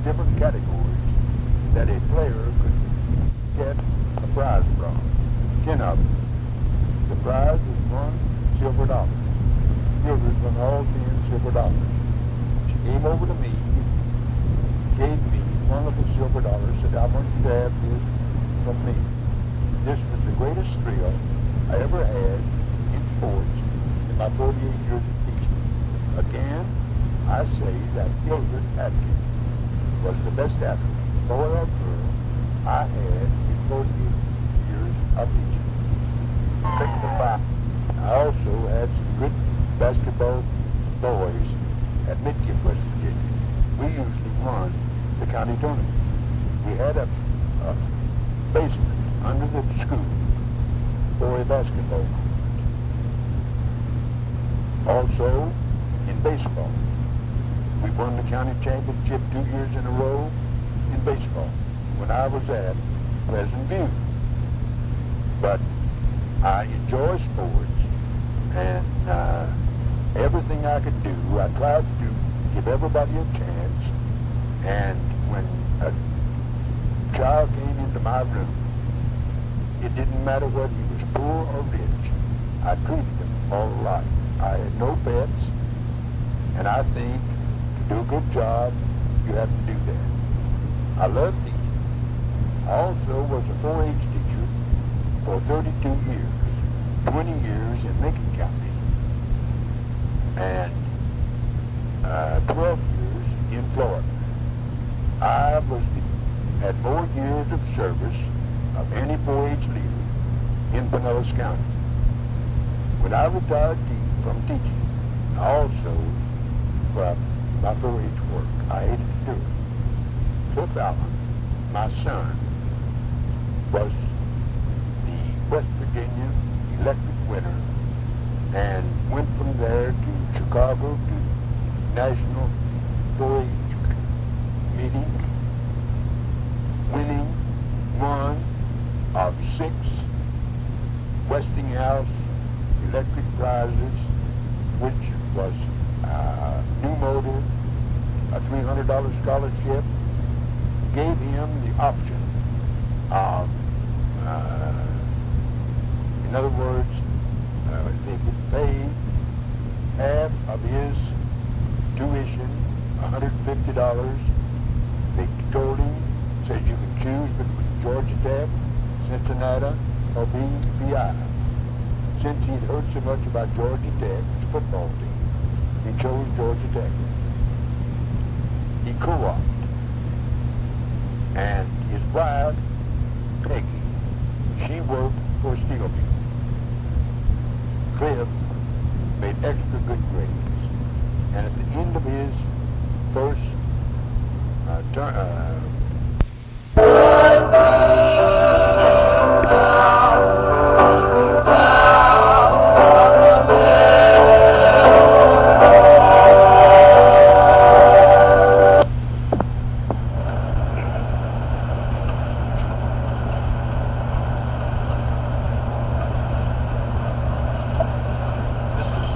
different categories that a player could get a prize from. 10 of them. The prize was $1 silver. Hildred won all 10 silver. She came over to me, gave me one of the silver, said, "I want you to have this from me." This was the greatest thrill I ever had in sports in my 48 years of teaching. Again, I say that Hildred Atkins was the best athlete, boy or girl, I had in 48 years of teaching. Take the five. I also had some good basketball boys at Midkiff, West Virginia. We usually won the county tournament. We had a basement under the school for a basketball court. Also, in baseball, we won the county championship 2 years in a row in baseball when I was at Pleasant View. But I enjoy sports, and everything I could do, I tried to give everybody a chance. And when a child came into my room, it didn't matter whether he was poor or rich. I treated him all alike. I had no pets, and I think to do a good job, you have to do that. I loved teaching. I also was a 4-H teacher for 32 years, 20 years in Lincoln County, and 12 years in Florida. I had more years of service of any 4-H leader in Pinellas County. When I retired from teaching, also from my 4-H work, I hated to do it. Cliff Allen, my son, was the West Virginia electric winner and went from there to Chicago to National 4-H meeting, winning one of 6 Westinghouse electric prizes, which was a new motor, a $300 scholarship, gave him the option of, in other words, they could pay half of his tuition, $150. They told him, said you can choose between Georgia Tech, Cincinnati, or BI. Since he'd heard so much about Georgia Tech, the football team, he chose Georgia Tech. He co-opted. And his wife, Peggy, she worked for a steel mill. Cliff made extra good grades. And at the end of his first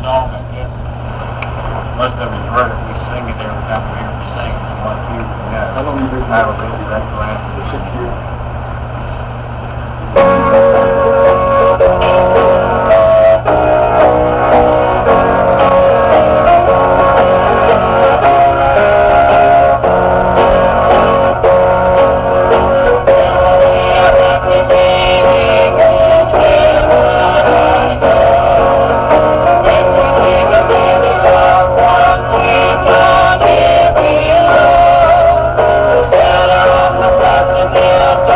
song, I guess. Most of us heard it. We sing it every time we ever sing it. What you know. How long have you been I will go back around 6 years? Yeah.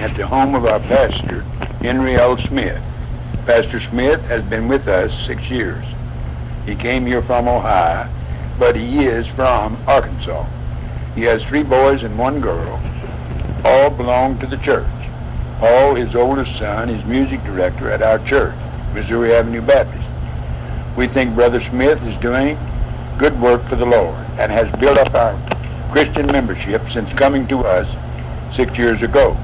at the home of our pastor, Henry L. Smith. Pastor Smith has been with us 6 years. He came here from Ohio, but he is from Arkansas. He has 3 boys and 1 girl. All belong to the church. Paul, his oldest son, is music director at our church, Missouri Avenue Baptist. We think Brother Smith is doing good work for the Lord and has built up our Christian membership since coming to us 6 years ago.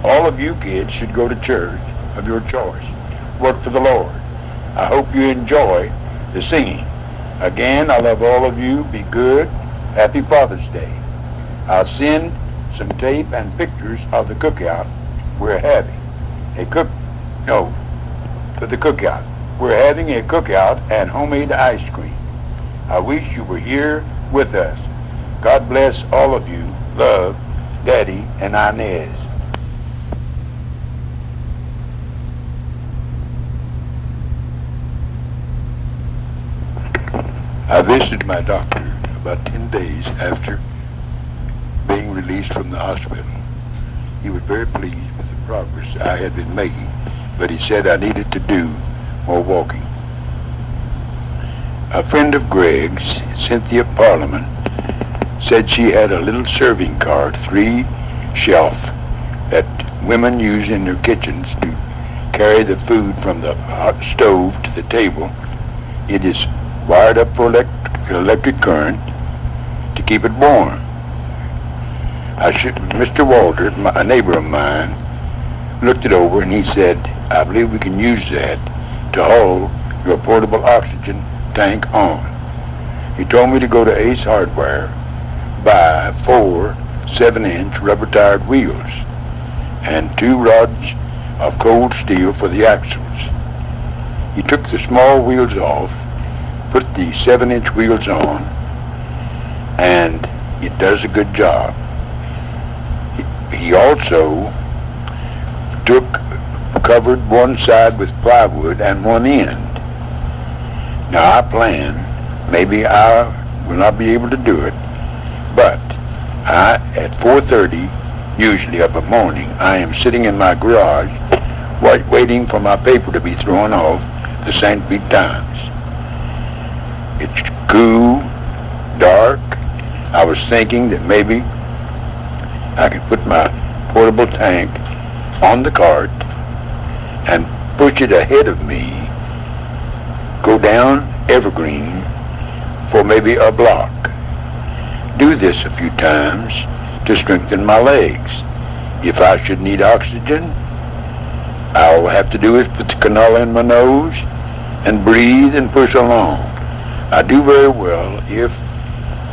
All of you kids should go to church of your choice. Work for the Lord. I hope you enjoy the singing. Again, I love all of you. Be good. Happy Father's Day. I'll send some tape and pictures of the cookout we're having. The cookout. We're having a cookout and homemade ice cream. I wish you were here with us. God bless all of you. Love, Daddy and Inez. I visited my doctor about 10 days after being released from the hospital. He was very pleased with the progress I had been making, but he said I needed to do more walking. A friend of Greg's, Cynthia Parliament, said she had a little serving cart, 3-shelf, that women use in their kitchens to carry the food from the hot stove to the table. It is wired up for electric current to keep it warm. Mr. Walter, a neighbor of mine, looked it over and he said, I believe we can use that to haul your portable oxygen tank on. He told me to go to Ace Hardware, buy 4 7-inch rubber-tired wheels and 2 rods of cold steel for the axles. He took the small wheels off, put the 7-inch wheels on, and it does a good job. He also covered one side with plywood and one end. Now I plan, maybe I will not be able to do it, but at 4:30 usually of the morning, I am sitting in my garage waiting for my paper to be thrown off the St. Pete Times. It's cool, dark. I was thinking that maybe I could put my portable tank on the cart and push it ahead of me, go down Evergreen for maybe a block. Do this a few times to strengthen my legs. If I should need oxygen, all I have to do is put the canola in my nose and breathe and push along. I do very well if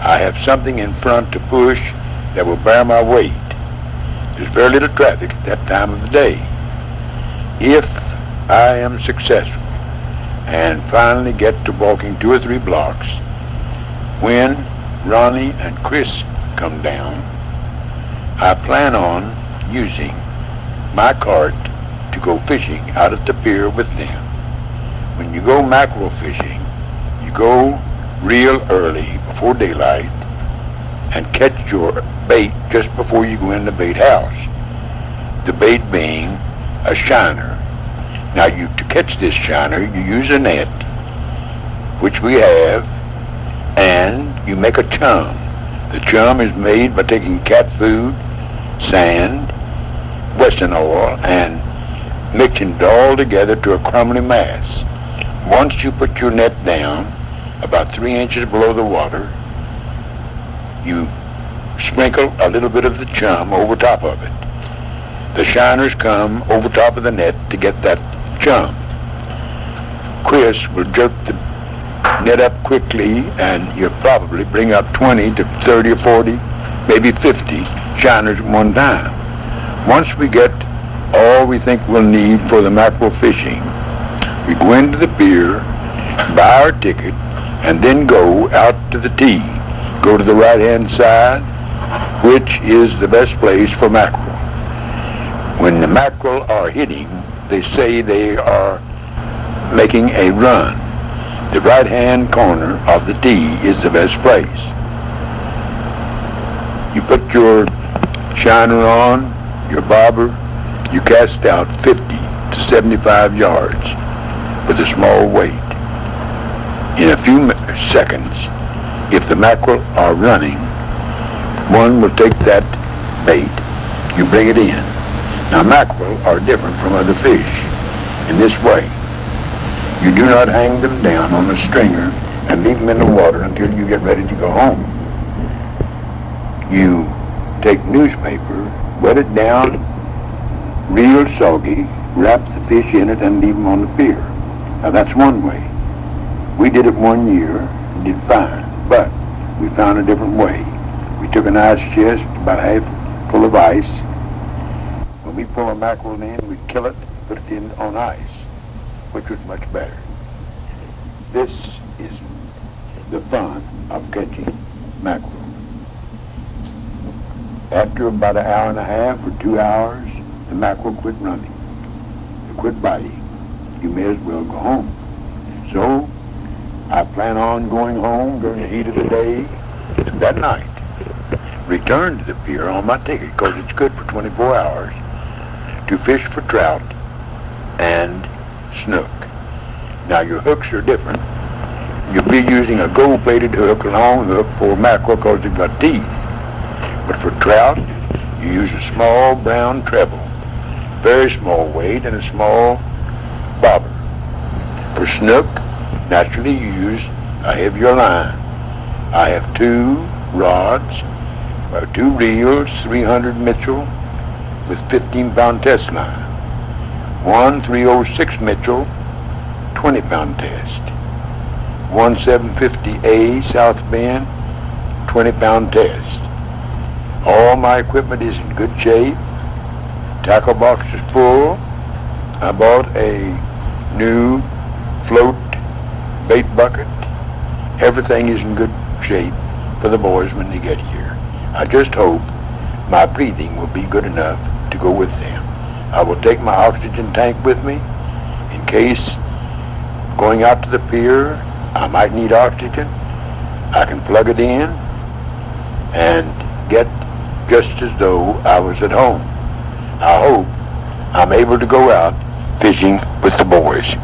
I have something in front to push that will bear my weight. There's very little traffic at that time of the day. If I am successful and finally get to walking 2 or 3 blocks, when Ronnie and Chris come down, I plan on using my cart to go fishing out at the pier with them. When you go mackerel fishing, you go real early before daylight and catch your bait just before you go in the bait house. The bait being a shiner. Now to catch this shiner, you use a net, which we have, and you make a chum. The chum is made by taking cat food, sand, Wesson oil, and mixing it all together to a crumbly mass. Once you put your net down, about 3 inches below the water, you sprinkle a little bit of the chum over top of it. The shiners come over top of the net to get that chum. Chris will jerk the net up quickly and he'll probably bring up 20 to 30 or 40, maybe 50 shiners at one time. Once we get all we think we'll need for the mackerel fishing, we go into the pier, buy our ticket, and then go out to the tee. Go to the right-hand side, which is the best place for mackerel. When the mackerel are hitting, they say they are making a run. The right-hand corner of the tee is the best place. You put your shiner on, your bobber, You cast out 50 to 75 yards with a small weight. In a few seconds, if the mackerel are running, one will take that bait, you bring it in. Now mackerel are different from other fish in this way. You do not hang them down on a stringer and leave them in the water until you get ready to go home. You take newspaper, wet it down real soggy, wrap the fish in it and leave them on the pier. Now that's one way. We did it 1 year and did fine, but we found a different way. We took an ice chest about half full of ice. When we pull a mackerel in, we kill it, put it in on ice, which was much better. This is the fun of catching mackerel. After about an hour and a half or 2 hours, the mackerel quit running. They quit biting. You may as well go home. So I plan on going home during the heat of the day, and that night return to the pier on my ticket, because it's good for 24 hours, to fish for trout and snook. Now your hooks are different. You'll be using a gold-plated hook, a long hook for mackerel because they've got teeth. But for trout, you use a small brown treble, very small weight, and a small bobber. For snook, naturally you use a heavier line. I have 2 rods, 2 reels, 300 Mitchell with 15-pound test line. 1 306 Mitchell, 20-pound test. 1 750A South Bend, 20-pound test. All my equipment is in good shape. Tackle box is full. I bought a new float bait bucket. Everything is in good shape for the boys when they get here. I just hope my breathing will be good enough to go with them. I will take my oxygen tank with me in case going out to the pier I might need oxygen. I can plug it in and get just as though I was at home. I hope I'm able to go out fishing with the boys.